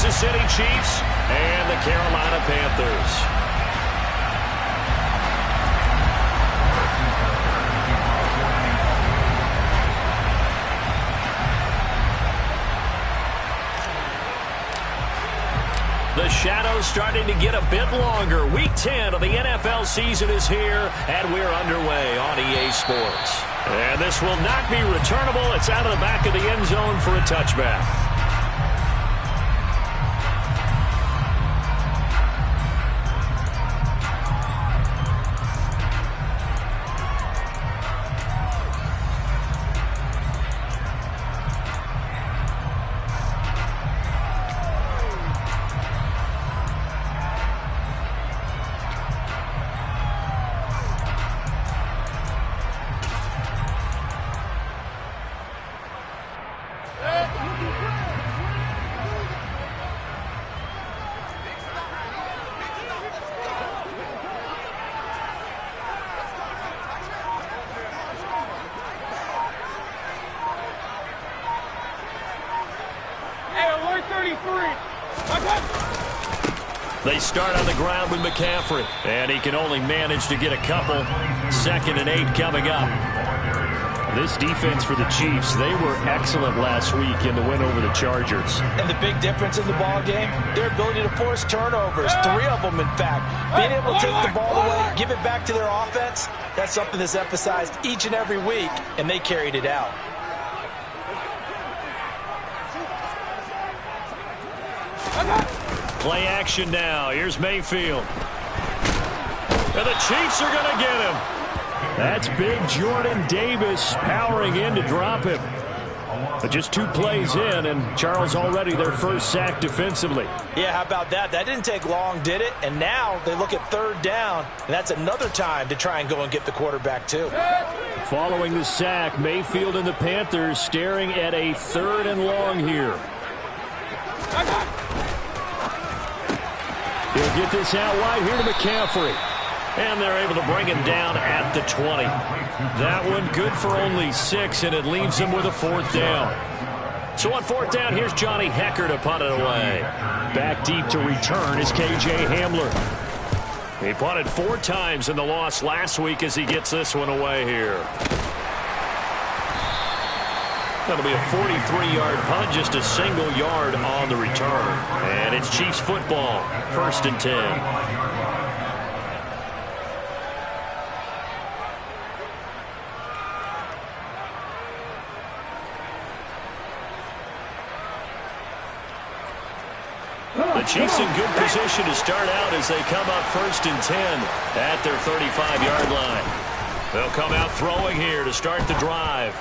Kansas City Chiefs and the Carolina Panthers. The shadow's starting to get a bit longer. Week 10 of the NFL season is here, and we're underway on EA Sports. And this will not be returnable. It's out of the back of the end zone for a touchback. They start on the ground with McCaffrey, and he can only manage to get a couple. 2nd and 8 coming up. This defense for the Chiefs, they were excellent last week in the win over the Chargers. And the big difference in the ball game, their ability to force turnovers, 3 of them in fact. Being able to take the ball away, give it back to their offense, that's something that's emphasized each and every week, and they carried it out. Play action now. Here's Mayfield. And the Chiefs are going to get him. That's big Jordan Davis powering in to drop him. But just 2 plays in, and Charles already their first sack defensively. Yeah, how about that? That didn't take long, did it? And now they look at 3rd down, and that's another time to try and go and get the quarterback too. Following the sack, Mayfield and the Panthers staring at a 3rd and long here. He'll get this out wide here to McCaffrey. And they're able to bring him down at the 20. That one good for only 6, and it leaves him with a 4th down. So on 4th down, here's Johnny Hekker to punt it away. Back deep to return is KJ Hamler. He punted 4 times in the loss last week as he gets this one away here. That'll be a 43-yard punt, just a single yard on the return. And it's Chiefs football, 1st and 10. The Chiefs in good position to start out as they come up 1st and 10 at their 35-yard line. They'll come out throwing here to start the drive.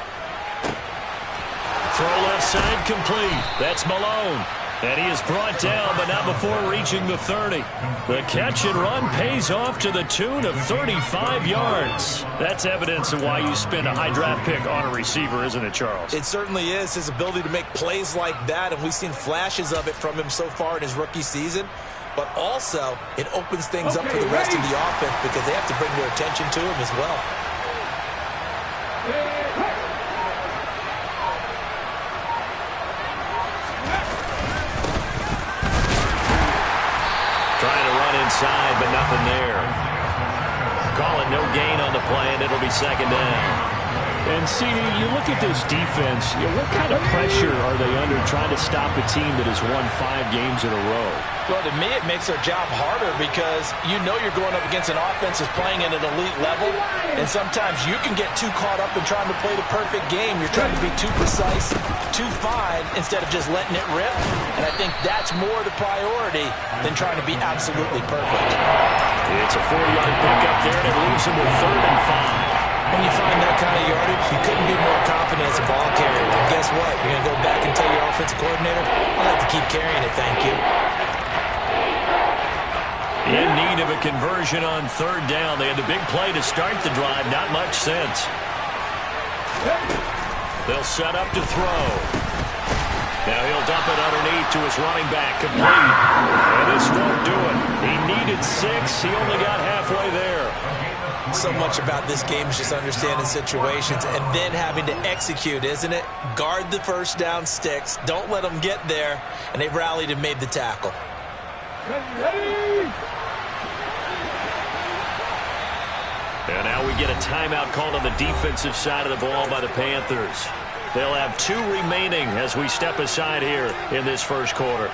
Throw left side complete. That's Malone. And he is brought down, but not before reaching the 30. The catch and run pays off to the tune of 35 yards. That's evidence of why you spend a high draft pick on a receiver, isn't it, Charles? It certainly is, his ability to make plays like that, and we've seen flashes of it from him so far in his rookie season. But also, it opens things up for the rest of the offense because they have to bring their attention to him as well. Inside, but nothing there. Call it no gain on the play, and it'll be 2nd down. And, CD, you look at this defense, what kind of pressure are they under trying to stop a team that has won 5 games in a row? Well, to me, it makes their job harder because you know you're going up against an offense that's playing at an elite level, and sometimes you can get too caught up in trying to play the perfect game. You're trying to be too precise, too fine, instead of just letting it rip. And I think that's more the priority than trying to be absolutely perfect. It's a 4-yard pickup there, and it leaves him with 3rd and 5. When you find that kind of yardage, you couldn't be more confident as a ball carrier. And guess what? You're going to go back and tell your offensive coordinator, I'd like to keep carrying it, thank you. In need of a conversion on 3rd down. They had the big play to start the drive. Not much sense. They'll set up to throw. Now he'll dump it underneath to his running back. Complete. And this won't do it. He needed 6. He only got halfway there. So much about this game is just understanding situations and then having to execute, isn't it? Guard the first down sticks. Don't let them get there. And they rallied and made the tackle. And now we get a timeout called on the defensive side of the ball by the Panthers. They'll have 2 remaining as we step aside here in this first quarter.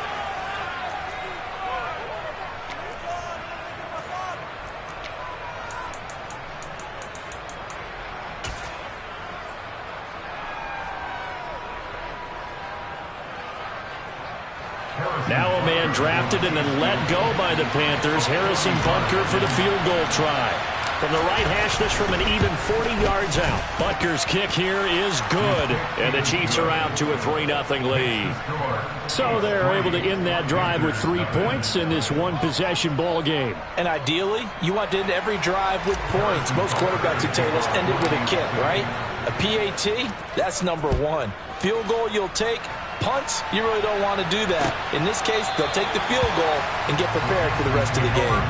Now a man drafted and then let go by the Panthers. Harrison Butker for the field goal try. From the right hash, this from an even 40 yards out. Butker's kick here is good. And the Chiefs are out to a 3-0 lead. So they're able to end that drive with 3 points in this one-possession ball game. And ideally, you want to end every drive with points. Most quarterbacks would tell you, let's end it with a kick, right? A PAT, that's number 1. Field goal you'll take. Punts, you really don't want to do that. In this case, they'll take the field goal and get prepared for the rest of the game.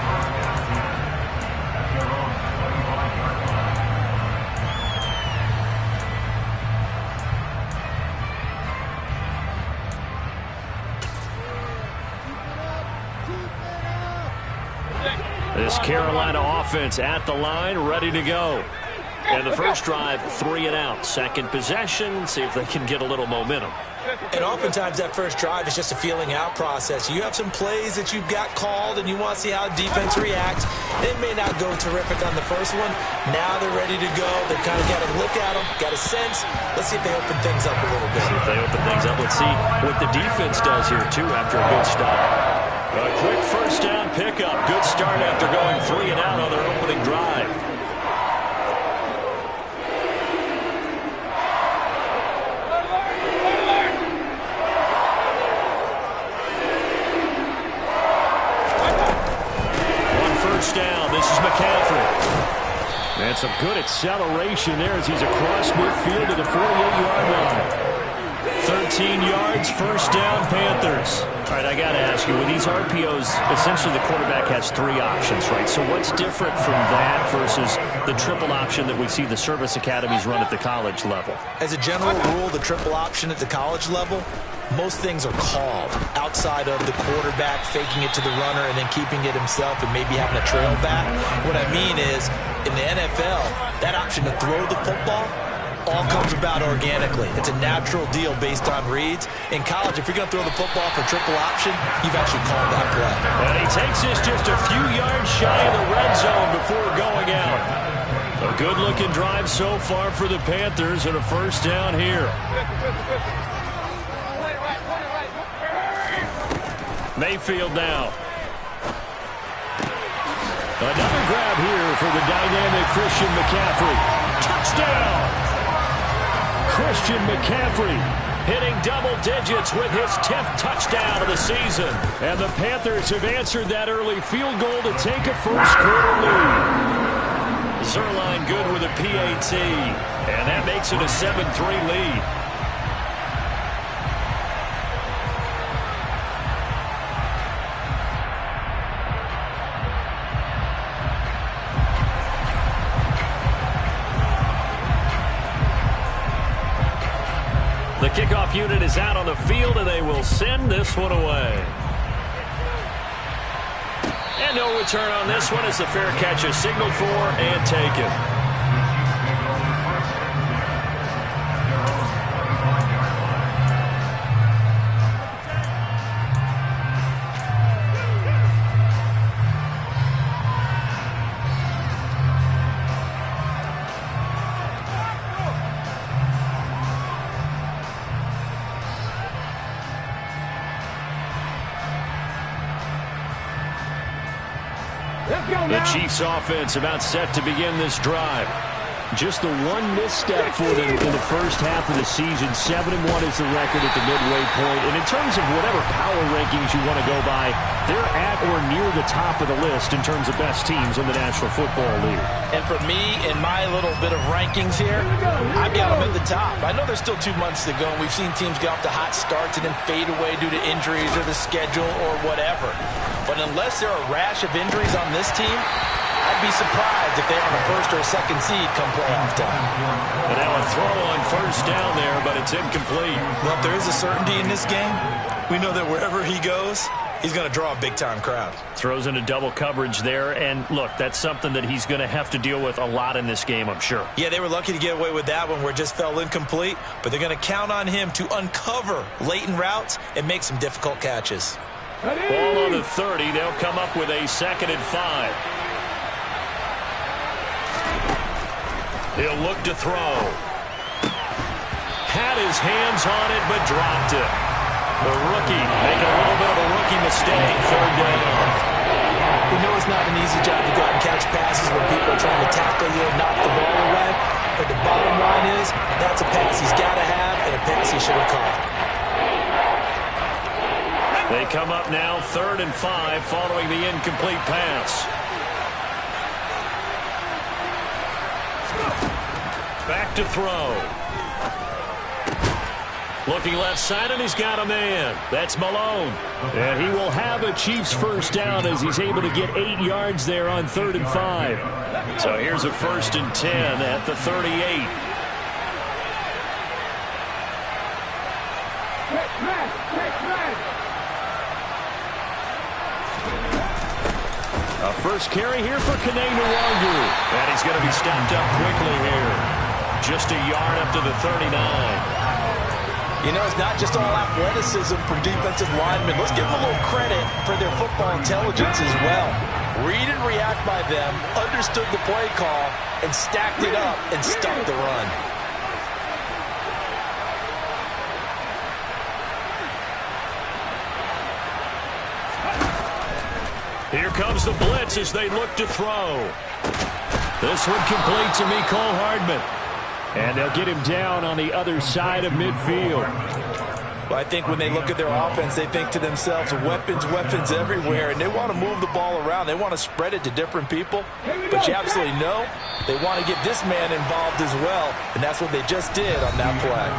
This Carolina offense at the line, ready to go. And the first drive, 3 and out. Second possession, see if they can get a little momentum. And oftentimes that first drive is just a feeling out process. You have some plays that you've got called and you want to see how defense reacts. It may not go terrific on the first one. Now they're ready to go. They've kind of got a look at them, got a sense. Let's see if they open things up a little bit. See if they open things up. Let's see what the defense does here, too, after a good stop. A quick first down pickup. Good start after going 3 and out on their opening drive. Down. This is McCaffrey. And some good acceleration there as he's across midfield to the 48-yard line. 13 yards, first down, Panthers. All right, I got to ask you, with these RPOs, essentially the quarterback has 3 options, right? So what's different from that versus the triple option that we see the service academies run at the college level? As a general rule, the triple option at the college level, most things are called outside of the quarterback faking it to the runner and then keeping it himself and maybe having a trail back. What I mean is, in the NFL, that option to throw the football all comes about organically. It's a natural deal based on reads. In college, if you're going to throw the football for triple option, you've actually called that play. And he takes this just a few yards shy of the red zone before going out. A good-looking drive so far for the Panthers and a first down here. Mayfield now. Another grab here for the dynamic Christian McCaffrey. Touchdown! Christian McCaffrey hitting double digits with his 10th touchdown of the season. And the Panthers have answered that early field goal to take a first quarter lead. Zuerlein good with a PAT. And that makes it a 7-3 lead. The kickoff unit is out on the field, and they will send this one away. And no return on this one as the fair catch is signaled for and taken. The Chiefs offense about set to begin this drive. Just the one misstep for them in the first half of the season. 7-1 is the record at the midway point. And in terms of whatever power rankings you want to go by, they're at or near the top of the list in terms of best teams in the National Football League. And for me, in my little bit of rankings here, I've got them at the top. I know there's still 2 months to go, and we've seen teams get off to hot starts and then fade away due to injuries or the schedule or whatever. But unless there are a rash of injuries on this team, I I'd be surprised if they're on a first or a second seed come playoff time. And now a throw on first down there, but it's incomplete. Well, if there is a certainty in this game, we know that wherever he goes, he's going to draw a big-time crowd. Throws into double coverage there, and look, that's something that he's going to have to deal with a lot in this game, I'm sure. Yeah, they were lucky to get away with that one where it just fell incomplete, but they're going to count on him to uncover latent routes and make some difficult catches. Ball on the 30. They'll come up with a 2nd and 5. He'll look to throw. Had his hands on it, but dropped it. The rookie making a little bit of a rookie mistake. 3rd down. We know it's not an easy job to go out and catch passes when people are trying to tackle you and knock the ball away. But the bottom line is, that's a pass he's got to have and a pass he should have caught. They come up now 3rd and 5 following the incomplete pass. Back to throw. Looking left side, and he's got a man. That's Malone. And he will have a Chiefs first down as he's able to get 8 yards there on 3rd and 5. So here's a 1st and 10 at the 38. A first carry here for Kene Nwangwu. And he's going to be stopped up quickly here. Just a yard up to the 39. You know, it's not just all athleticism from defensive linemen. Let's give them a little credit for their football intelligence as well. Read and react by them, understood the play call, and stacked it up and stuck the run. Here comes the blitz as they look to throw. This one complete to Mecole Hardman. And they'll get him down on the other side of midfield. Well, I think when they look at their offense, they think to themselves, weapons, weapons everywhere, and they want to move the ball around. They want to spread it to different people. But you absolutely know they want to get this man involved as well, and that's what they just did on that play.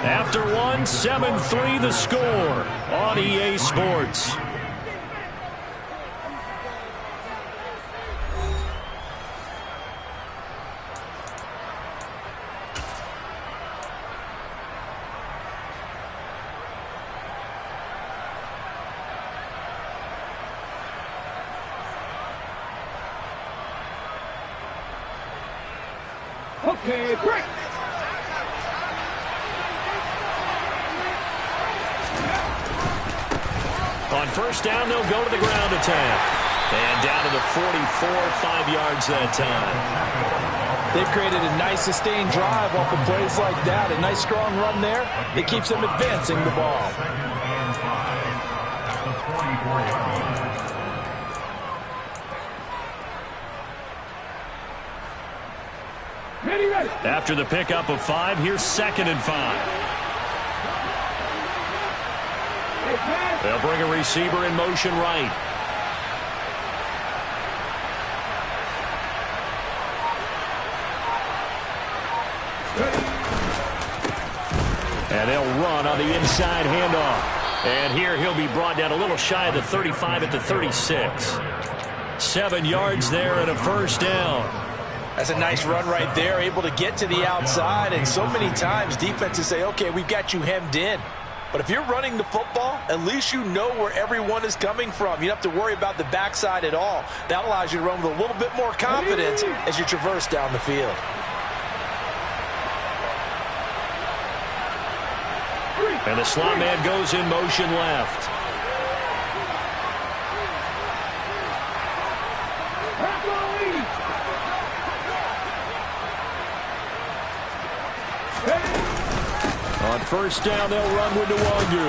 After one, 7-3 the score on EA Sports. Okay, break. On first down, they'll go to the ground attack. And down to the 44, 5 yards that time. They've created a nice sustained drive off of plays like that. A nice strong run there. It keeps them advancing the ball. Ready. After the pickup of 5, here's 2nd and 5. They'll bring a receiver in motion right. And they'll run on the inside handoff. And here he'll be brought down a little shy of the 35 at the 36. 7 yards there and a first down. That's a nice run right there, able to get to the outside. And so many times defenses say, okay, we've got you hemmed in. But if you're running the football, at least you know where everyone is coming from. You don't have to worry about the backside at all. That allows you to run with a little bit more confidence as you traverse down the field. And the slot man goes in motion left. On first down, they'll run with Nwangwu.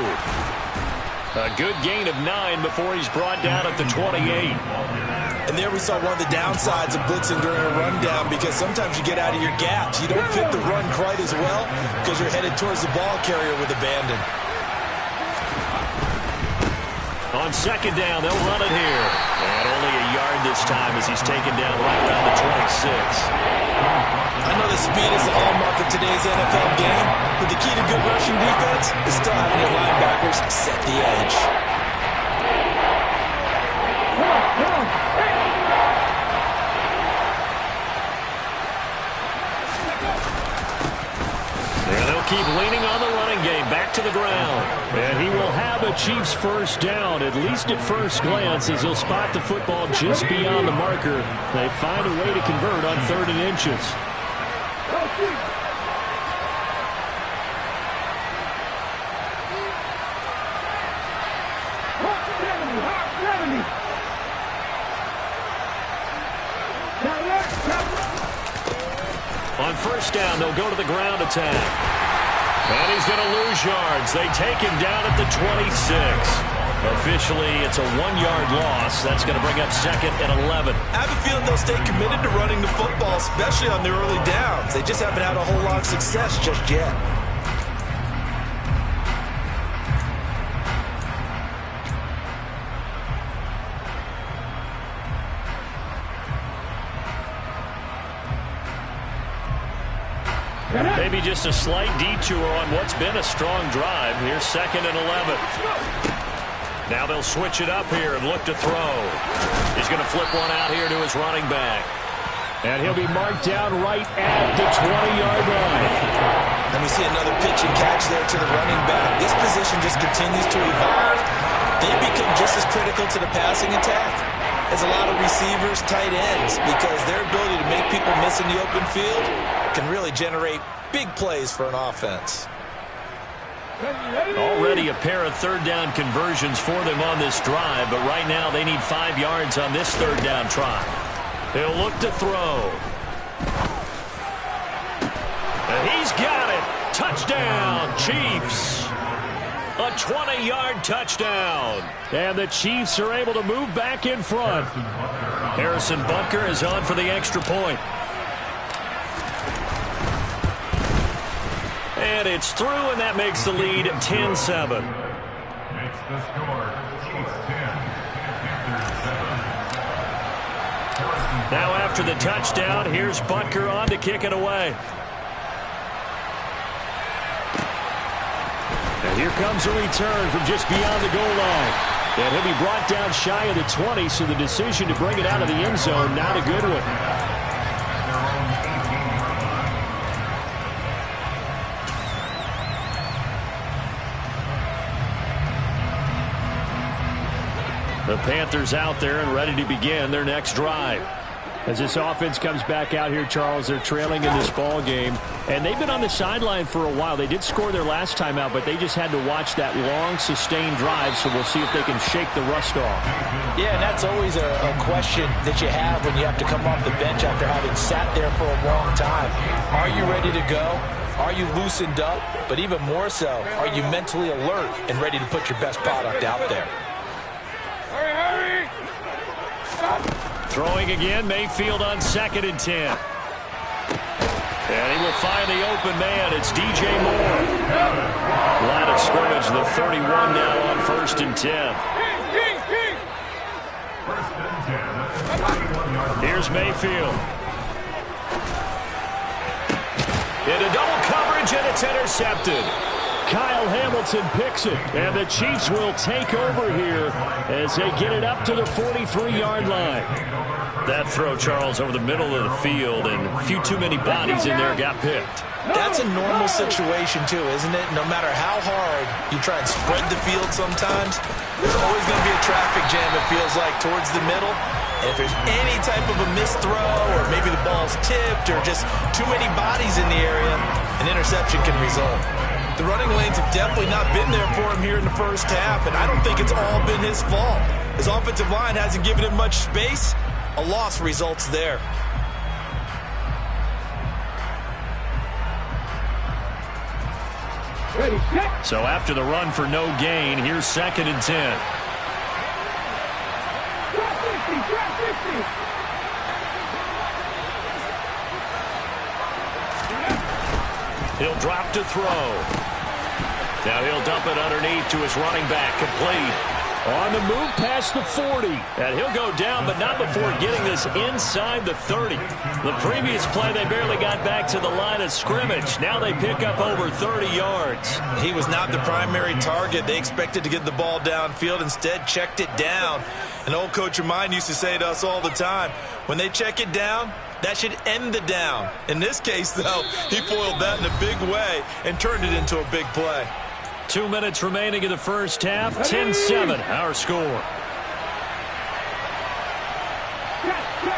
A good gain of 9 before he's brought down at the 28. And there we saw one of the downsides of blitzing during a rundown, because sometimes you get out of your gaps. You don't fit the run quite as well because you're headed towards the ball carrier with abandon. On second down, they'll run it here. And only a yard this time as he's taken down right around the 26. I know the speed is the hallmark of today's NFL game, but the key to good rushing defense is still having your linebackers set the edge. Chiefs first down, at least at first glance, as they'll spot the football just beyond the marker. They find a way to convert on 3rd and inches. On first down, they'll go to the ground attack. And he's going to lose yards. They take him down at the 26. Officially, it's a 1-yard loss. That's going to bring up 2nd and 11. I have a feeling they'll stay committed to running the football, especially on the early downs. They just haven't had a whole lot of success just yet. Maybe just a slight detour on what's been a strong drive. Here's 2nd and 11. Now they'll switch it up here and look to throw. He's going to flip one out here to his running back. And he'll be marked down right at the 20-yard line. Let me see another pitch and catch there to the running back. This position just continues to evolve. They become just as critical to the passing attack as a lot of receivers, tight ends, because their ability to make people miss in the open field can really generate big plays for an offense. Already a pair of 3rd down conversions for them on this drive, but right now they need 5 yards on this 3rd down try. They'll look to throw. And he's got it. Touchdown, Chiefs. A 20-yard touchdown. And the Chiefs are able to move back in front. Harrison Butker is on for the extra point. And it's through, and that makes the lead 10-7. Makes the score, Chiefs 10, Panthers 7. Now after the touchdown, here's Butker on to kick it away. And here comes a return from just beyond the goal line. And he'll be brought down shy of the 20, so the decision to bring it out of the end zone, not a good one. The Panthers out there and ready to begin their next drive. As this offense comes back out here, Charles, they're trailing in this ball game. And they've been on the sideline for a while. They did score their last time out, but they just had to watch that long, sustained drive, so we'll see if they can shake the rust off. Yeah, and that's always a question that you have when you have to come off the bench after having sat there for a long time. Are you ready to go? Are you loosened up? But even more so, are you mentally alert and ready to put your best product out there? Hurry! Throwing again, Mayfield on 2nd and 10. And he will find the open man. It's DJ Moore. Line of scrimmage, the 31 now on 1st and 10. Here's Mayfield. Into double coverage, and it's intercepted. Kyle Hamilton picks it, and the Chiefs will take over here as they get it up to the 43-yard line. That throw, Charles, over the middle of the field, and a few too many bodies in there got picked. That's a normal situation, too, isn't it? No matter how hard you try and spread the field sometimes, there's always going to be a traffic jam, it feels like, towards the middle. And if there's any type of a missed throw, or maybe the ball's tipped, or just too many bodies in the area, an interception can result. The running lanes have definitely not been there for him here in the first half, and I don't think it's all been his fault. His offensive line hasn't given him much space. A loss results there. So after the run for no gain, here's 2nd and 10. He'll drop to throw. Now he'll dump it underneath to his running back, complete. On the move past the 40. And he'll go down, but not before getting this inside the 30. The previous play, they barely got back to the line of scrimmage. Now they pick up over 30 yards. He was not the primary target. They expected to get the ball downfield. Instead, checked it down. An old coach of mine used to say to us all the time, when they check it down, that should end the down. In this case, though, he foiled that in a big way and turned it into a big play. 2 minutes remaining in the first half. 10-7, our score.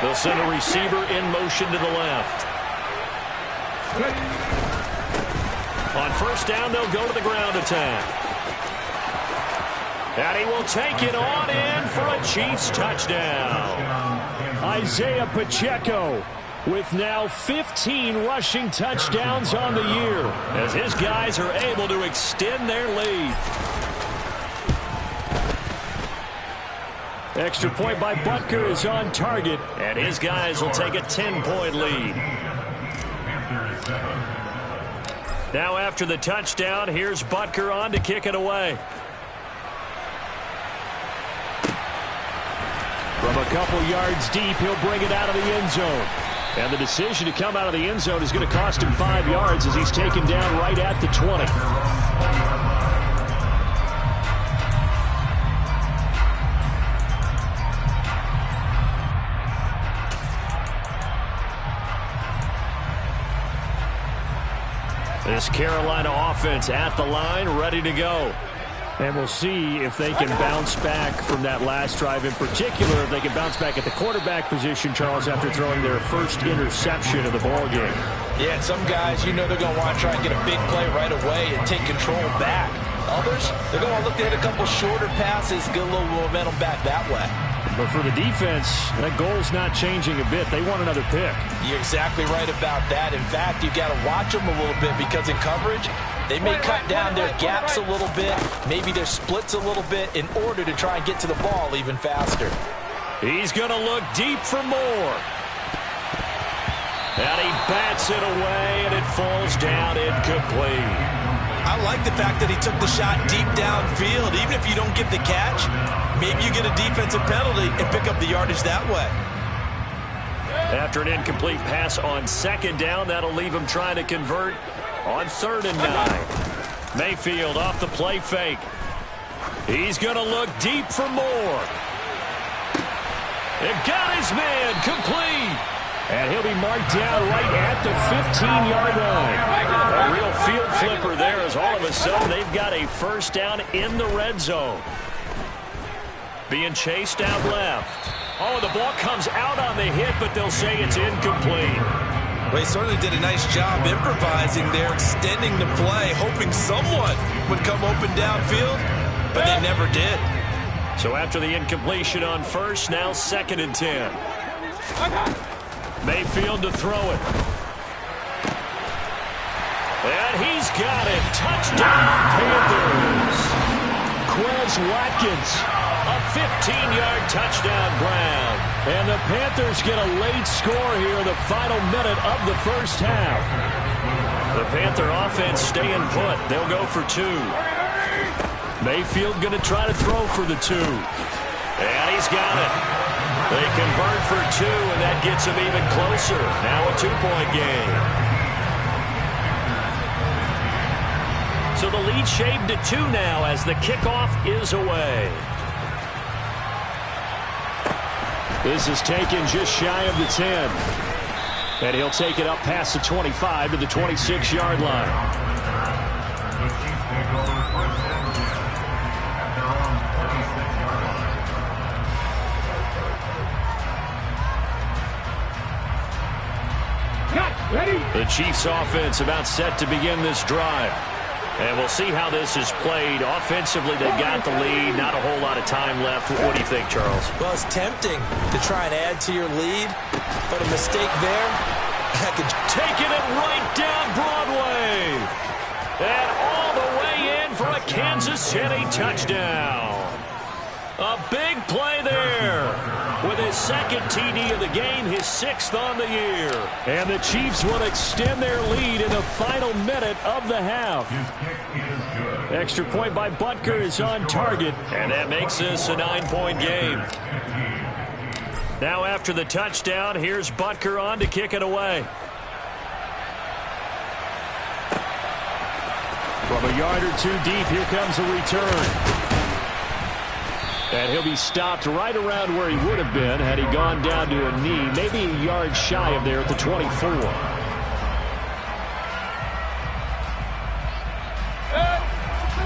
They'll send a receiver in motion to the left. On first down, they'll go to the ground attack. And he will take it on in for a Chiefs touchdown. Isaiah Pacheco with now 15 rushing touchdowns on the year as his guys are able to extend their lead. Extra point by Butker is on target, and his guys will take a 10-point lead. Now after the touchdown, here's Butker on to kick it away. From a couple yards deep, he'll bring it out of the end zone. And the decision to come out of the end zone is going to cost him 5 yards as he's taken down right at the 20. This Carolina offense at the line, ready to go. And we'll see if they can bounce back from that last drive, in particular if they can bounce back at the quarterback position, Charles, after throwing their first interception of the ballgame. Yeah, some guys, you know they're going to want to try and get a big play right away and take control back. Others, they're going to look to hit a couple shorter passes, get a little momentum back that way. But for the defense, that goal's not changing a bit. They want another pick. You're exactly right about that. In fact, you've got to watch them a little bit because in coverage, they may cut down their gaps a little bit, maybe their splits a little bit in order to try and get to the ball even faster. He's going to look deep for more. And he bats it away, and it falls down incomplete. I like the fact that he took the shot deep downfield. Even if you don't get the catch, maybe you get a defensive penalty and pick up the yardage that way. After an incomplete pass on second down, that'll leave him trying to convert on 3rd and 9. Mayfield off the play fake. He's going to look deep for more. And got his man complete. And he'll be marked down right at the 15-yard line. A real field flipper there as all of a sudden they've got a first down in the red zone. Being chased out left. Oh, the ball comes out on the hit, but they'll say it's incomplete. Well, he certainly did a nice job improvising there, extending the play, hoping someone would come open downfield, but they never did. So after the incompletion on first, now 2nd and 10. Mayfield to throw it. And he's got it. Touchdown, Panthers. Quez Watkins, a 15-yard touchdown grab. And the Panthers get a late score here in the final minute of the first half. The Panther offense staying put. They'll go for 2. Mayfield going to try to throw for the 2. And he's got it. They convert for 2, and that gets them even closer. Now a 2-point game. So the lead shaved to 2 now as the kickoff is away. This is taken just shy of the 10. And he'll take it up past the 25 to the 26-yard line. The Chiefs offense about set to begin this drive. And we'll see how this is played. Offensively, they got the lead. Not a whole lot of time left. What do you think, Charles? Well, it's tempting to try and add to your lead, but a mistake there, taking it right down Broadway. And all the way in for a Kansas City touchdown. A big play there. With his 2nd TD of the game, his 6th on the year. And the Chiefs will extend their lead in the final minute of the half. Extra point by Butker is on target. And that makes this a 9-point game. Now after the touchdown, here's Butker on to kick it away. From a yard or 2 deep, here comes a return. And he'll be stopped right around where he would have been had he gone down to a knee, maybe a yard shy of there at the 24.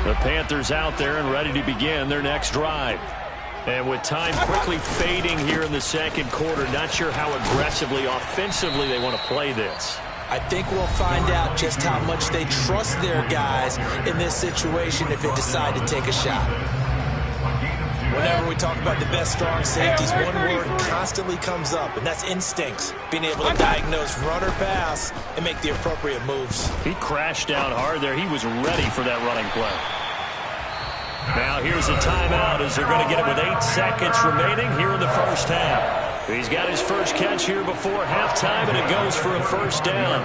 The Panthers out there and ready to begin their next drive. And with time quickly fading here in the second quarter, not sure how aggressively, offensively they want to play this. I think we'll find out just how much they trust their guys in this situation if they decide to take a shot. Whenever we talk about the best strong safeties, one word constantly comes up, and that's instincts. Being able to diagnose run or pass and make the appropriate moves. He crashed down hard there. He was ready for that running play. Now here's a timeout as they're going to get it with 8 seconds remaining here in the first half. He's got his first catch here before halftime, and it goes for a first down.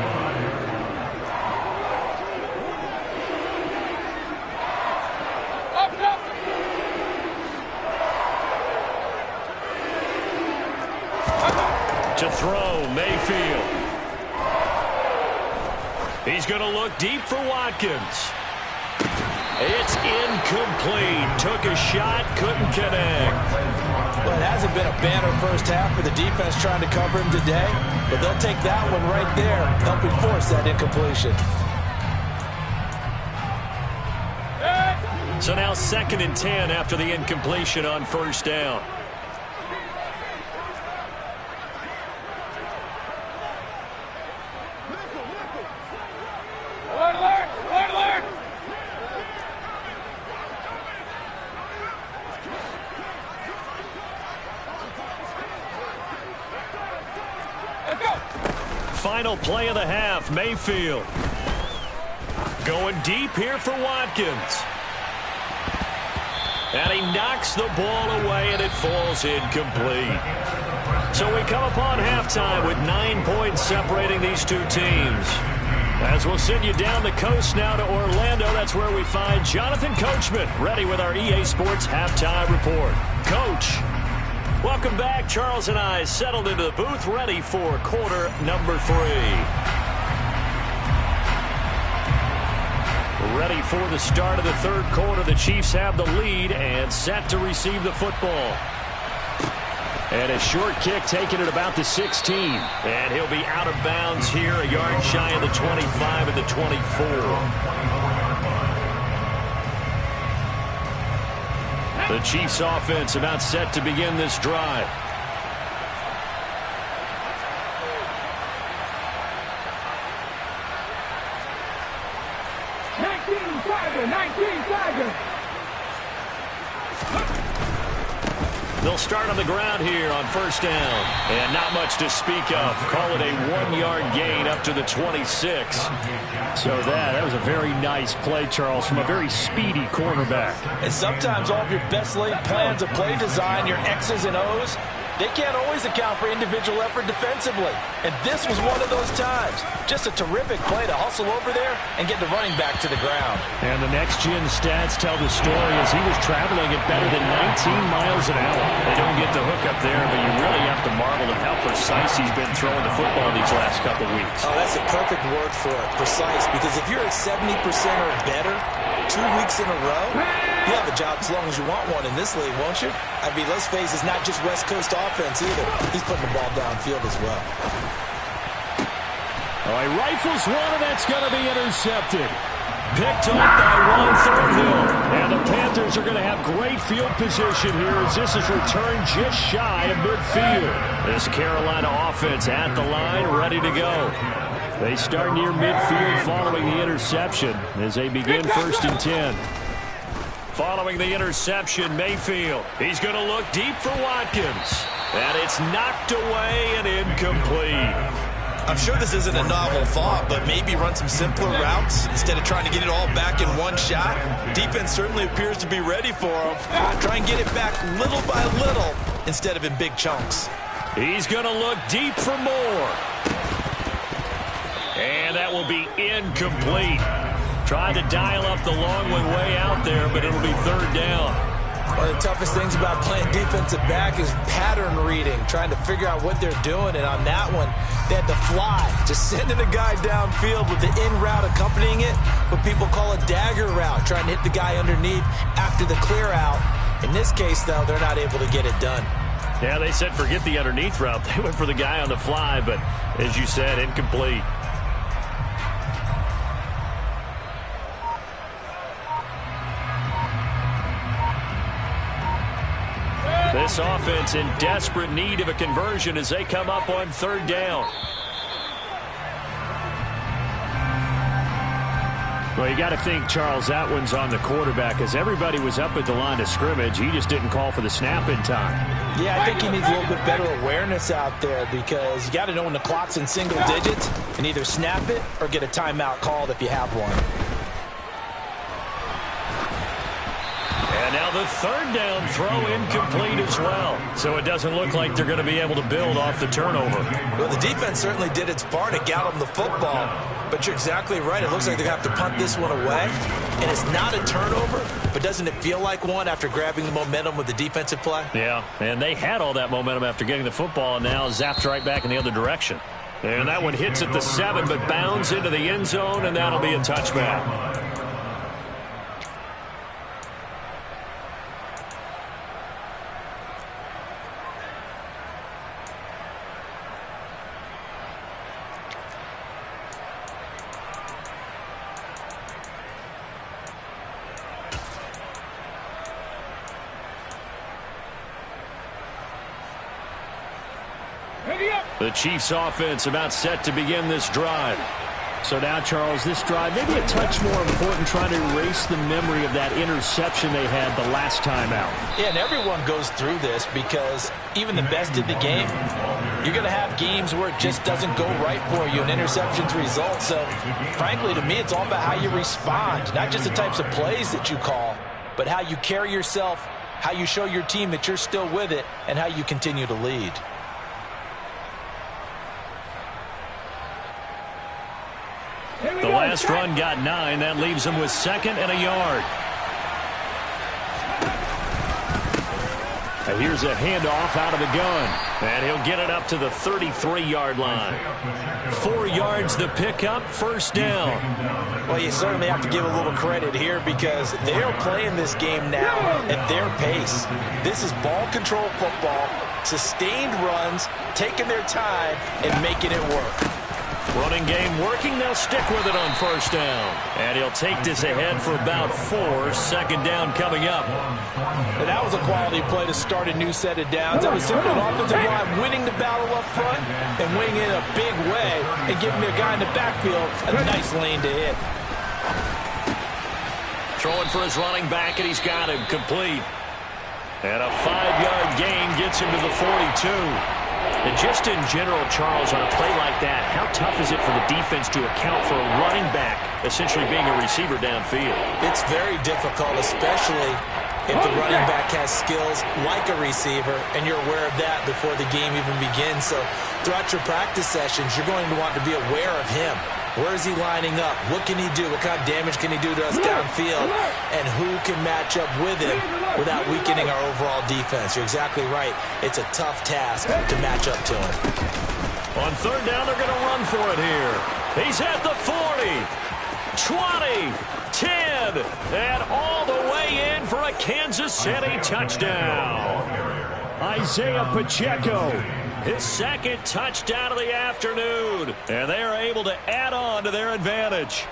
To throw, Mayfield. He's going to look deep for Watkins. It's incomplete. Took a shot, couldn't connect. Well, it hasn't been a banner first half for the defense trying to cover him today, but they'll take that one right there, helping force that incompletion. So now 2nd and 10 after the incompletion on first down. Final play of the half, Mayfield. Going deep here for Watkins. And he knocks the ball away, and it falls incomplete. So we come upon halftime with 9 points separating these two teams. As we'll send you down the coast now to Orlando, that's where we find Jonathan Coachman, ready with our EA Sports Halftime Report. Coach, welcome back. Charles and I settled into the booth, ready for quarter number 3. Ready for the start of the third quarter. The Chiefs have the lead and set to receive the football. And a short kick taken at about the 16. And he'll be out of bounds here, a yard shy of the 25 and the 24. The Chiefs offense about set to begin this drive. They'll start on the ground here on first down. And not much to speak of. Call it a 1-yard gain up to the 26. So that was a very nice play, Charles, from a very speedy cornerback. And sometimes all of your best laid plans of play design, your X's and O's, they can't always account for individual effort defensively. And this was one of those times. Just a terrific play to hustle over there and get the running back to the ground. And the next-gen stats tell the story as he was traveling at better than 19 miles an hour. They don't get the hook up there, but you really have to marvel at how precise he's been throwing the football these last couple weeks. Oh, that's a perfect word for it, precise, because if you're at 70% or better 2 weeks in a row, you have a job as long as you want one in this league, won't you? I mean, let's face it, it's not just West Coast offense either. He's putting the ball downfield as well. All right, rifles one, and that's going to be intercepted. Picked up by Juan Thornhill. And the Panthers are going to have great field position here as this is returned just shy of midfield. This Carolina offense at the line, ready to go. They start near midfield following the interception as they begin 1st and 10. Following the interception, Mayfield. He's going to look deep for Watkins. And it's knocked away and incomplete. I'm sure this isn't a novel thought, but maybe run some simpler routes instead of trying to get it all back in one shot. Defense certainly appears to be ready for him. Try and get it back little by little instead of in big chunks. He's going to look deep for more. And that will be incomplete. Tried to dial up the long one way out there, but it'll be 3rd down. One of the toughest things about playing defensive back is pattern reading, trying to figure out what they're doing. And on that one, they had to fly, just sending a guy downfield with the in route accompanying it, what people call a dagger route, trying to hit the guy underneath after the clear out. In this case, though, they're not able to get it done. Yeah, they said forget the underneath route. They went for the guy on the fly, but as you said, incomplete. This offense in desperate need of a conversion as they come up on 3rd down. Well, you got to think, Charles, that one's on the quarterback as everybody was up at the line of scrimmage. He just didn't call for the snap in time. Yeah, I think he needs a little bit better awareness out there because you got to know when the clock's in single digits and either snap it or get a timeout called if you have one. And now the 3rd down throw incomplete as well. So it doesn't look like they're going to be able to build off the turnover. Well, the defense certainly did its part to got them the football. But you're exactly right. It looks like they're going to have to punt this one away. And it's not a turnover, but doesn't it feel like one after grabbing the momentum with the defensive play? Yeah, and they had all that momentum after getting the football and now zapped right back in the other direction. And that one hits at the 7 but bounds into the end zone, and that'll be a touchback. The Chiefs offense about set to begin this drive. So now, Charles, this drive maybe a touch more important, trying to erase the memory of that interception they had the last time out. Yeah, and everyone goes through this because even the best in the game, you're going to have games where it just doesn't go right for you and interceptions result. So, frankly, to me, it's all about how you respond, not just the types of plays that you call, but how you carry yourself, how you show your team that you're still with it, and how you continue to lead. The last run got 9. That leaves him with 2nd and a yard. And here's a handoff out of the gun. And he'll get it up to the 33-yard line. 4 yards the pickup, 1st down. Well, you certainly have to give a little credit here because they're playing this game now at their pace. This is ball control football, sustained runs, taking their time, and making it work. Running game working. They'll stick with it on 1st down. And he'll take this ahead for about 4. 2nd down coming up. And that was a quality play to start a new set of downs. That was simply an offensive line winning the battle up front and winning it in a big way and giving their guy in the backfield a nice lane to hit. Throwing for his running back, and he's got him complete. And a 5-yard gain gets him to the 42. And just in general, Charles, on a play like that, how tough is it for the defense to account for a running back essentially being a receiver downfield? It's very difficult, especially if the running back has skills like a receiver, and you're aware of that before the game even begins. So throughout your practice sessions, you're going to want to be aware of him. Where is he lining up? What can he do? What kind of damage can he do to us downfield? And who can match up with him without weakening our overall defense? You're exactly right. It's a tough task to match up to him. On 3rd down, they're going to run for it here. He's at the 40, 20, 10, and all the way in for a Kansas City touchdown. Isaiah Pacheco, his 2nd touchdown of the afternoon, and they are able to add on to their advantage.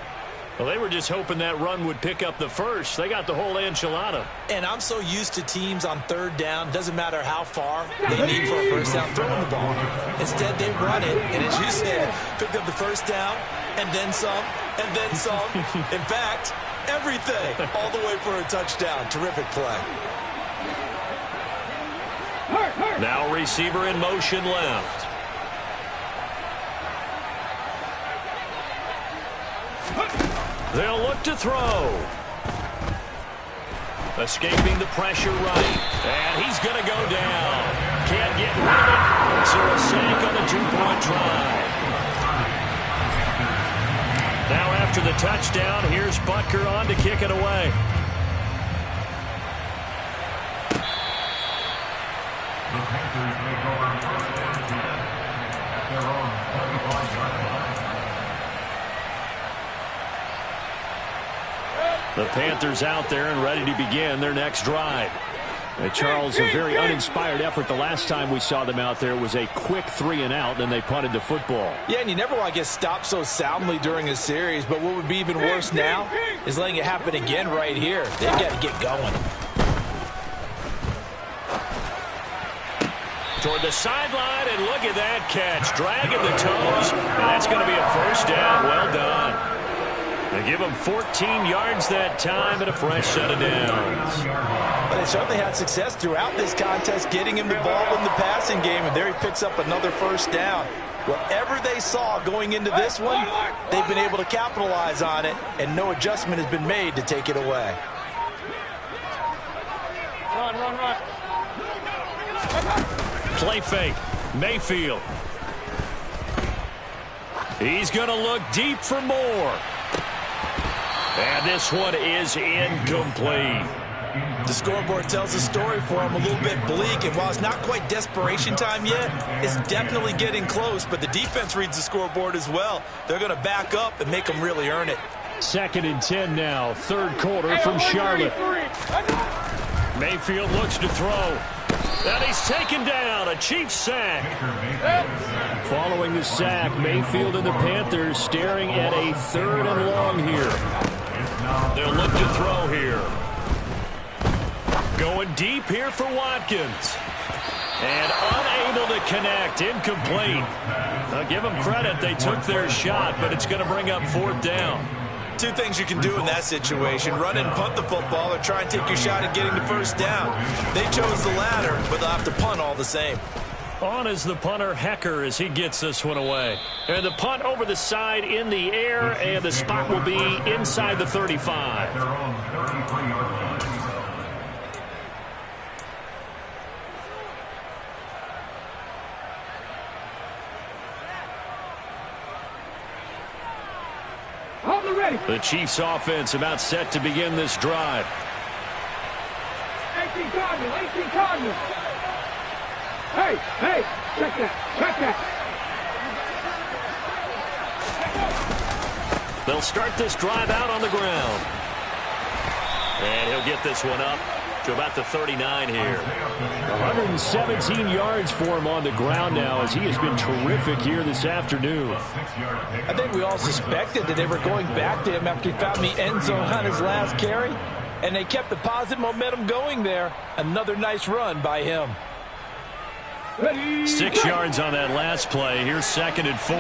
Well, they were just hoping that run would pick up the 1st. They got the whole enchilada. And I'm so used to teams on 3rd down, doesn't matter how far they need for a 1st down, throwing the ball. Instead, they run it, and as you said, picked up the 1st down, and then some, and then some. In fact, everything, all the way for a touchdown. Terrific play. Now receiver in motion left. They'll look to throw. Escaping the pressure right. And he's going to go down. Can't get rid of it. So a sack on the 2-point try. Now after the touchdown, here's Butker on to kick it away. The Panthers take over 1st and 10 at their own 25-yard line. The Panthers out there and ready to begin their next drive. Charles, a very uninspired effort the last time we saw them out there. Was a quick 3-and-out, then they punted the football. Yeah, and you never want to get stopped so soundly during a series, but what would be even worse now is letting it happen again right here. They've got to get going. Toward the sideline, and look at that catch. Dragging the toes, and that's going to be a first down. Well done. They give him 14 yards that time and a fresh set of downs. But they certainly had success throughout this contest, getting him the ball in the passing game, and there he picks up another first down. Whatever they saw going into this one, they've been able to capitalize on it, and no adjustment has been made to take it away. Run. Play fake. Mayfield. He's going to look deep for more. And this one is incomplete. The scoreboard tells a story for him, a little bit bleak, and while it's not quite desperation time yet, it's definitely getting close, but the defense reads the scoreboard as well. They're going to back up and make them really earn it. 2nd and 10 now, 3rd quarter from Charlotte. Mayfield looks to throw. And he's taken down, a Chiefs sack. Following the sack, Mayfield and the Panthers staring at a 3rd and long here. They'll look to throw here. Going deep here for Watkins. And unable to connect, incomplete. I'll give them credit, they took their shot, but it's going to bring up 4th down. Two things you can do in that situation: run and punt the football, or try and take your shot at getting the first down. They chose the latter, but they'll have to punt all the same. On is the punter, Hecker, as he gets this one away. And the punt over the side in the air, and the spot will be inside the 35. Their own 33-yard line. The Chiefs offense about set to begin this drive. 18 Cardinals. Hey, check that. They'll start this drive out on the ground. And he'll get this one up to about the 39 here. 117 yards for him on the ground now, as he has been terrific here this afternoon. I think we all suspected that they were going back to him after he found the end zone on his last carry, and they kept the positive momentum going there. Another nice run by him. 6 yards on that last play. Here's 2nd and 4.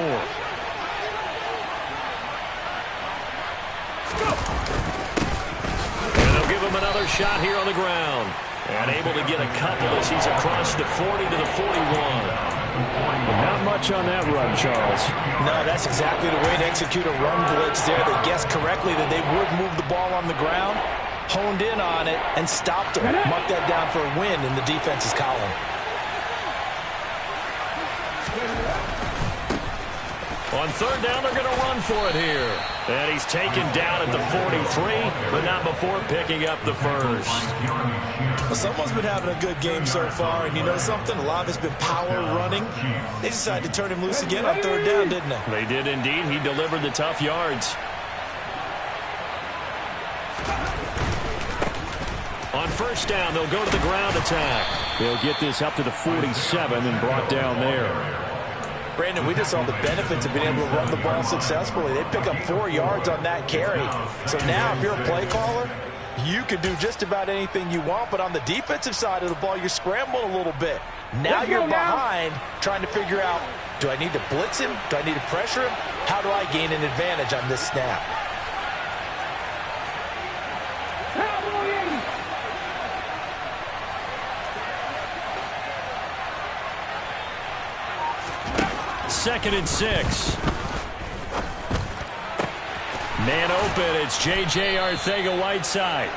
And they'll give him another shot here on the ground. And able to get a couple as he's across the 40 to the 41. Not much on that run, Charles. No, that's exactly the way to execute a run blitz there. They guessed correctly that they would move the ball on the ground, honed in on it, and stopped them. Mark that down for a win in the defense's column. On 3rd down, they're going to run for it here. And he's taken down at the 43, but not before picking up the first. Well, someone's been having a good game so far, and you know something? A lot of it's been power running. They decided to turn him loose again on 3rd down, didn't they? They did indeed. He delivered the tough yards. On 1st down, they'll go to the ground attack. They'll get this up to the 47 and brought down there. Brandon, we just saw the benefits of being able to run the ball successfully. They pick up 4 yards on that carry. So now if you're a play caller, you can do just about anything you want. But on the defensive side of the ball, you're scrambling a little bit. Now you're behind trying to figure out, do I need to blitz him? Do I need to pressure him? How do I gain an advantage on this snap? Second and 6. Man open, it's J.J. Arcega-Whiteside.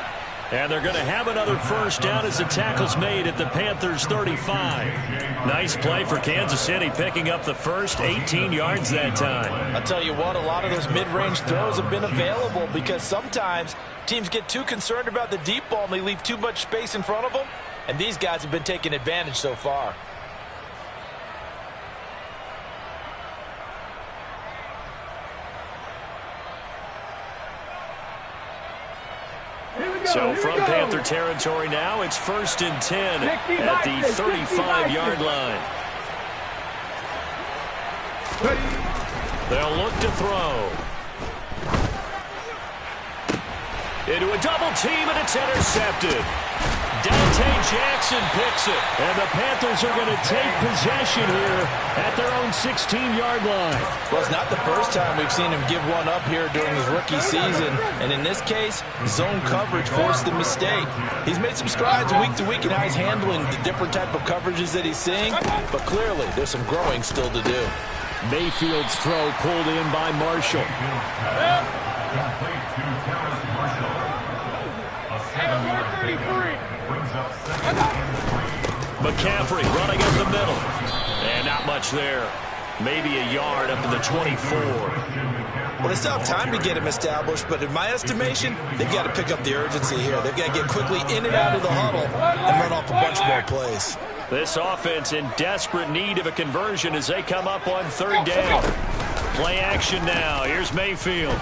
And they're going to have another first down as the tackle's made at the Panthers' 35. Nice play for Kansas City, picking up the first 18 yards that time. I'll tell you what, a lot of those mid-range throws have been available because sometimes teams get too concerned about the deep ball and they leave too much space in front of them. And these guys have been taking advantage so far. So from Panther territory now, it's 1st and 10 at the 35-yard line. They'll look to throw. Into a double team, and it's intercepted. Dante Jackson picks it. And the Panthers are going to take possession here at their own 16-yard line. Well, it's not the first time we've seen him give one up here during his rookie season. And in this case, zone coverage forced the mistake. He's made some strides week to week in how he's handling the different type of coverages that he's seeing. But clearly, there's some growing still to do. Mayfield's throw pulled in by Marshall. Complete to Terrace Marshall. A 7-yard gain brings up 2nd and 3. McCaffrey running up the middle. And not much there. Maybe a yard up to the 24. Well, they still have time to get him established, but in my estimation, they've got to pick up the urgency here. They've got to get quickly in and out of the huddle and run off a bunch more plays. This offense in desperate need of a conversion as they come up on 3rd down. Play action now. Here's Mayfield.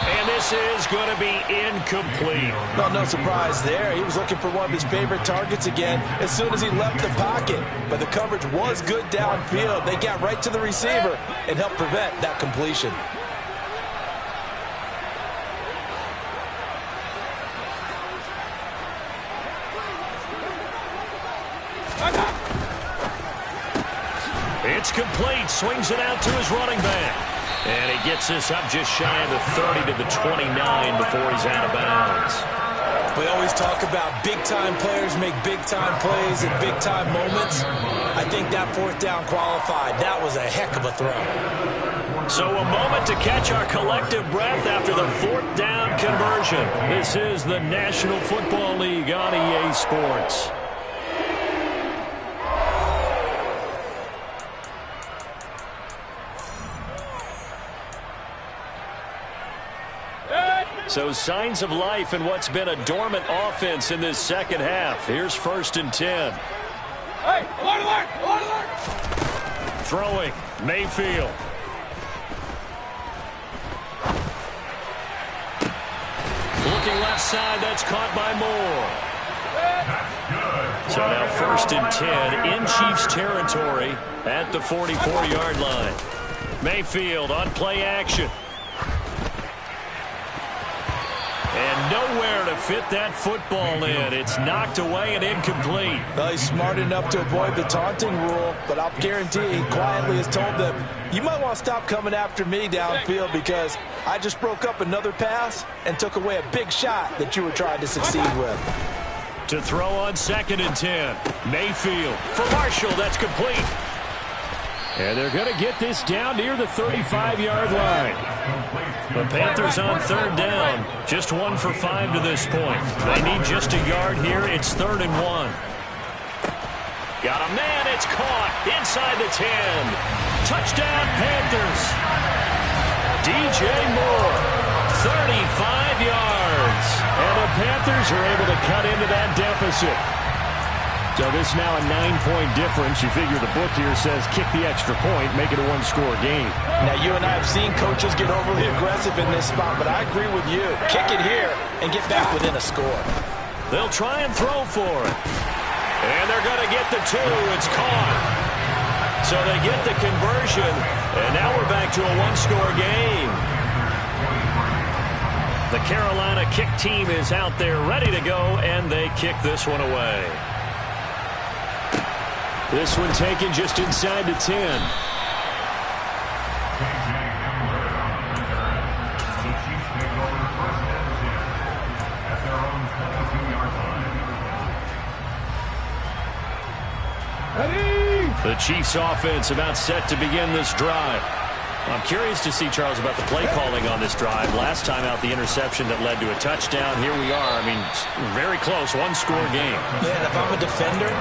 And this is going to be incomplete. No surprise there. He was looking for one of his favorite targets again as soon as he left the pocket. But the coverage was good downfield. They got right to the receiver and helped prevent that completion. It's complete. Swings it out to his running back. And he gets this up just shy of the 30 to the 29 before he's out of bounds. We always talk about big-time players make big-time plays in big-time moments. I think that 4th down qualified. That was a heck of a throw. So a moment to catch our collective breath after the 4th down conversion. This is the National Football League on EA Sports. So signs of life in what's been a dormant offense in this second half. Here's 1st and 10. Hey, alert! Throwing, Mayfield. Looking left side, that's caught by Moore. So now 1st and 10 in Chiefs territory at the 44-yard line. Mayfield on play action. And nowhere to fit that football in. It's knocked away and incomplete. Well, he's smart enough to avoid the taunting rule, but I'll guarantee he quietly has told them, you might want to stop coming after me downfield because I just broke up another pass and took away a big shot that you were trying to succeed with. To throw on 2nd and 10. Mayfield for Marshall. That's complete. And they're going to get this down near the 35-yard line. The Panthers on 3rd down. Just 1 for 5 to this point. They need just a yard here. It's 3rd and 1. Got a man. It's caught inside the 10. Touchdown, Panthers. DJ Moore, 35 yards. And the Panthers are able to cut into that deficit. So this now a 9-point difference. You figure the book here says kick the extra point, make it a one-score game. Now, you and I have seen coaches get overly aggressive in this spot, but I agree with you. Kick it here and get back within a score. They'll try and throw for it. And they're going to get the 2. It's caught. So they get the conversion, and now we're back to a one-score game. The Carolina kick team is out there ready to go, and they kick this one away. This one taken just inside the 10. J.J. The Chiefs take over 1st and 10 at their own 22-yard line. Ready? The Chiefs offense about set to begin this drive. I'm curious to see, Charles, about the play calling on this drive. Last time out, the interception that led to a touchdown. Here we are. I mean, very close, one-score game. Man, if I'm a defender,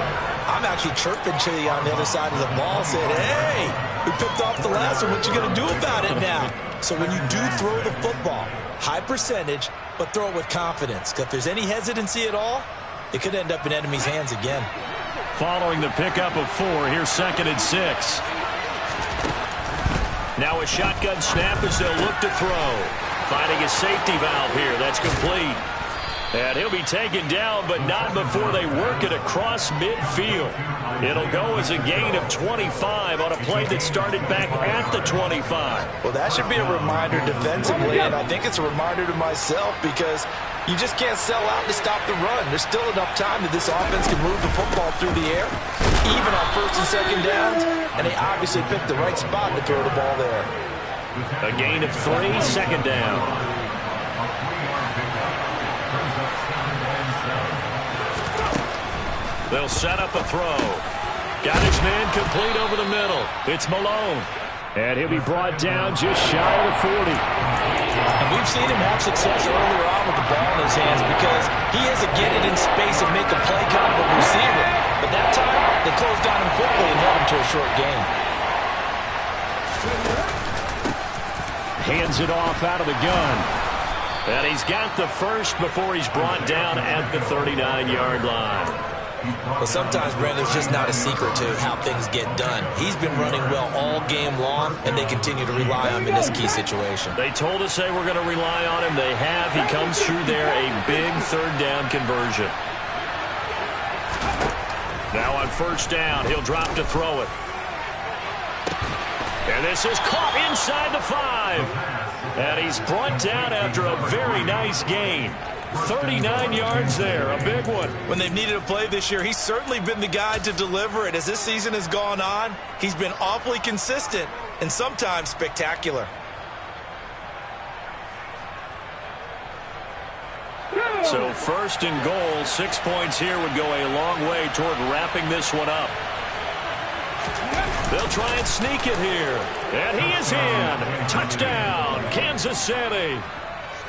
I'm actually chirping Chili on the other side of the ball, saying, hey, we picked off the last one. What you going to do about it now? So when you do throw the football, high percentage, but throw it with confidence. Because if there's any hesitancy at all, it could end up in enemy's hands again. Following the pickup of 4, here's 2nd and 6. Now a shotgun snap as they'll look to throw. Finding a safety valve here. That's complete. And he'll be taken down, but not before they work it across midfield. It'll go as a gain of 25 on a play that started back at the 25. Well, that should be a reminder defensively, and I think it's a reminder to myself because you just can't sell out to stop the run. There's still enough time that this offense can move the football through the air, even on first and second downs, and they obviously picked the right spot to throw the ball there. A gain of 3, second down. They'll set up a throw. Got his man complete over the middle. It's Malone. And he'll be brought down just shy of the 40. And we've seen him have success earlier on with the ball in his hands because he has to get it in space and make a play kind of a receiver. But that time, they closed down him quickly and held him to a short gain. Hands it off out of the gun. And he's got the first before he's brought down at the 39-yard line. Well, sometimes, Brandon, it's just not a secret to how things get done. He's been running well all game long, and they continue to rely on him in this key situation. They told us they were going to rely on him. They have. He comes through there, a big third down conversion. Now on first down, he'll drop to throw it. And this is caught inside the 5. And he's brought down after a very nice gain. 39 yards there, a big one. When they've needed a play this year, he's certainly been the guy to deliver it. As this season has gone on, he's been awfully consistent and sometimes spectacular. So first and goal, 6 points here would go a long way toward wrapping this one up. They'll try and sneak it here. And he is in. Touchdown, Kansas City.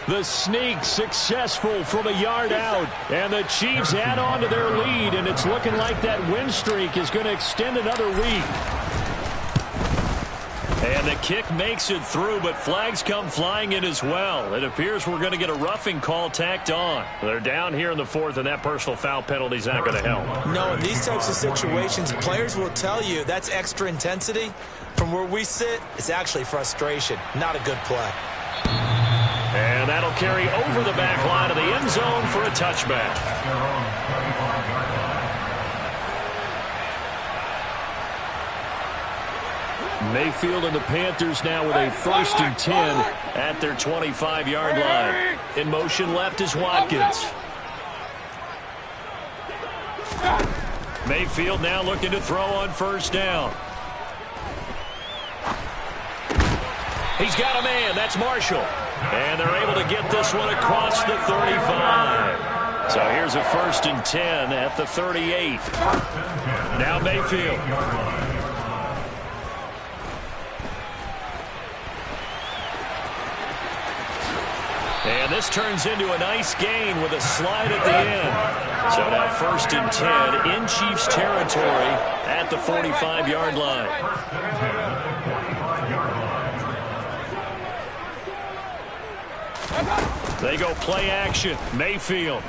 The sneak successful from a yard out. And the Chiefs add on to their lead, and it's looking like that win streak is going to extend another week. And the kick makes it through, but flags come flying in as well. It appears we're going to get a roughing call tacked on. They're down here in the 4th, and that personal foul penalty is not going to help. No, in these types of situations, players will tell you that's extra intensity. From where we sit, it's actually frustration, not a good play. And that'll carry over the back line of the end zone for a touchback. Mayfield and the Panthers now with a 1st and 10 at their 25-yard line. In motion left is Watkins. Mayfield now looking to throw on first down. He's got a man. That's Marshall. And they're able to get this one across the 35. So here's a 1st and 10 at the 38. Now Mayfield. And this turns into a nice gain with a slide at the end. So now 1st and 10 in Chiefs territory at the 45-yard line. They go play action. Mayfield.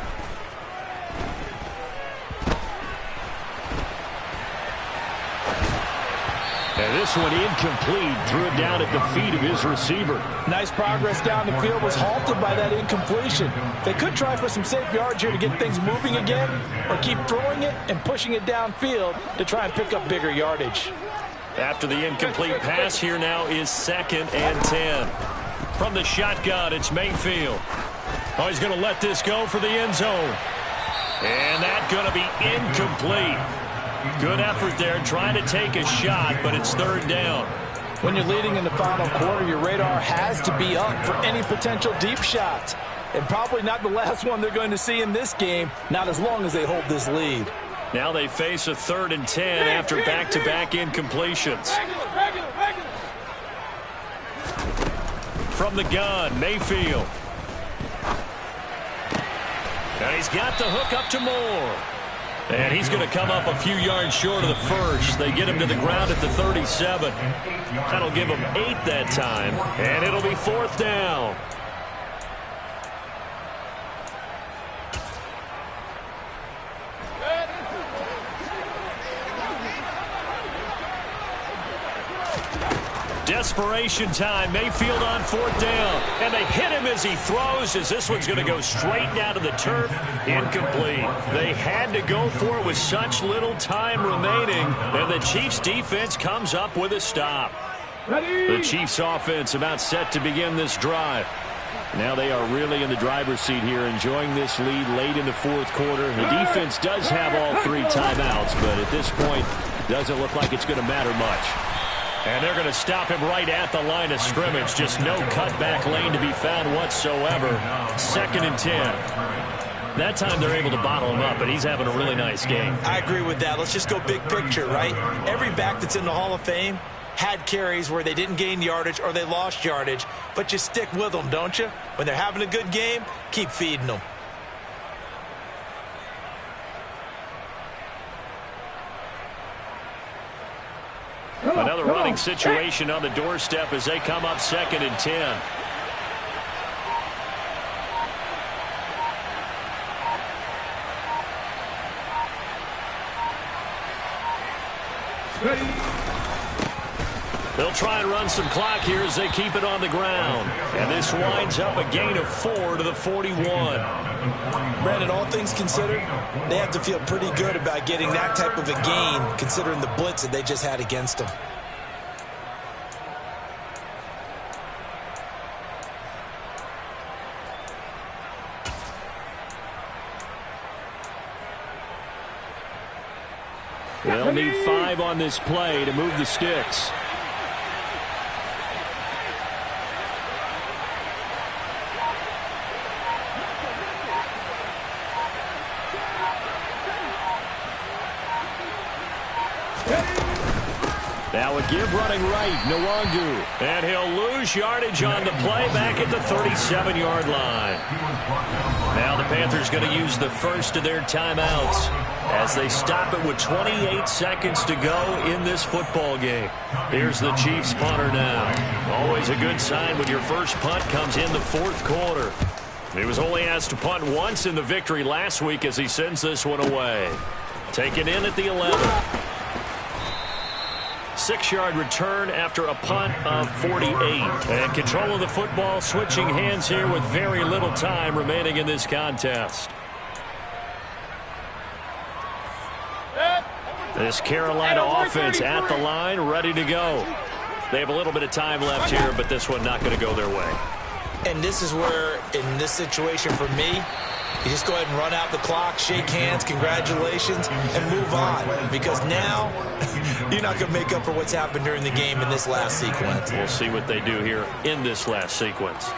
And this one incomplete. Threw it down at the feet of his receiver. Nice progress down the field was halted by that incompletion. They could try for some safe yards here to get things moving again, or keep throwing it and pushing it downfield to try and pick up bigger yardage. After the incomplete pass, here now is 2nd and 10. From the shotgun, it's Mayfield. Oh, he's going to let this go for the end zone. And that's going to be incomplete. Good effort there, trying to take a shot, but it's 3rd down. When you're leading in the final quarter, your radar has to be up for any potential deep shots. And probably not the last one they're going to see in this game, not as long as they hold this lead. Now they face a 3rd and 10 after back-to-back incompletions. From the gun, Mayfield. And he's got the hook up to Moore. And he's going to come up a few yards short of the first. They get him to the ground at the 37. That'll give him 8 that time. And it'll be 4th down. Desperation time. Mayfield on 4th down. And they hit him as he throws, as this one's going to go straight down to the turf. Incomplete. They had to go for it with such little time remaining. And the Chiefs defense comes up with a stop. The Chiefs offense about set to begin this drive. Now they are really in the driver's seat here, enjoying this lead late in the 4th quarter. The defense does have all 3 timeouts, but at this point, doesn't look like it's going to matter much. And they're going to stop him right at the line of scrimmage. Just no cutback lane to be found whatsoever. 2nd and 10. That time they're able to bottle him up, but he's having a really nice game. I agree with that. Let's just go big picture, right? Every back that's in the Hall of Fame had carries where they didn't gain yardage or they lost yardage, but you stick with them, don't you? When they're having a good game, keep feeding them. Another running situation on the doorstep as they come up 2nd and 10. They'll try and run some clock here as they keep it on the ground. And this winds up a gain of 4 to the 41. Brandon, all things considered, they have to feel pretty good about getting that type of a gain, considering the blitz that they just had against them. They'll need 5 on this play to move the sticks. Now a give running right, Nwangu. And he'll lose yardage on the play back at the 37-yard line. Now the Panthers going to use the first of their timeouts as they stop it with 28 seconds to go in this football game. Here's the Chiefs punter now. Always a good sign when your first punt comes in the 4th quarter. He was only asked to punt once in the victory last week as he sends this one away. Taken in at the 11. 6-yard return after a punt of 48. And control of the football switching hands here with very little time remaining in this contest. This Carolina offense at the line, ready to go. They have a little bit of time left here, but this one not going to go their way. And this is where, in this situation for me, you just go ahead and run out the clock, shake hands, congratulations, and move on. Because now, you're not going to make up for what's happened during the game in this last sequence. We'll see what they do here in this last sequence.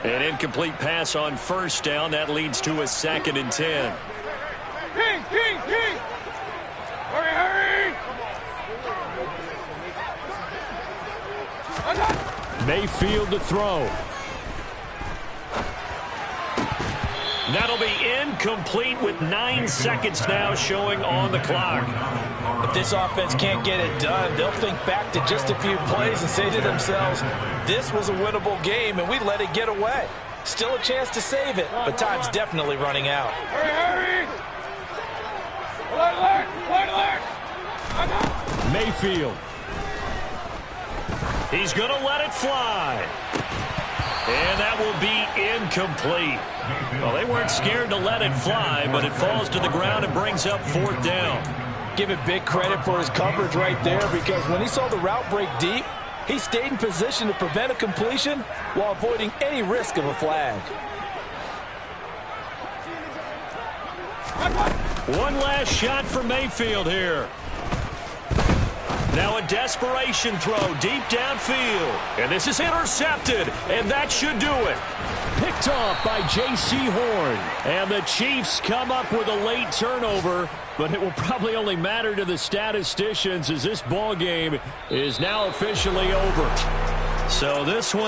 An incomplete pass on 1st down. That leads to a 2nd and 10. King! Hurry! Mayfield to throw. That'll be incomplete with 9 seconds now showing on the clock. If this offense can't get it done, they'll think back to just a few plays and say to themselves, this was a winnable game and we let it get away. Still a chance to save it, but time's definitely running out. Hurry! Alert! Mayfield. He's going to let it fly. And that will be incomplete. Well, they weren't scared to let it fly, but it falls to the ground and brings up 4th down. Give it big credit for his coverage right there, because when he saw the route break deep, he stayed in position to prevent a completion while avoiding any risk of a flag. One last shot for Mayfield here. Now a desperation throw deep downfield. And this is intercepted, and that should do it. Picked off by J.C. Horn. And the Chiefs come up with a late turnover, but it will probably only matter to the statisticians as this ball game is now officially over. So this one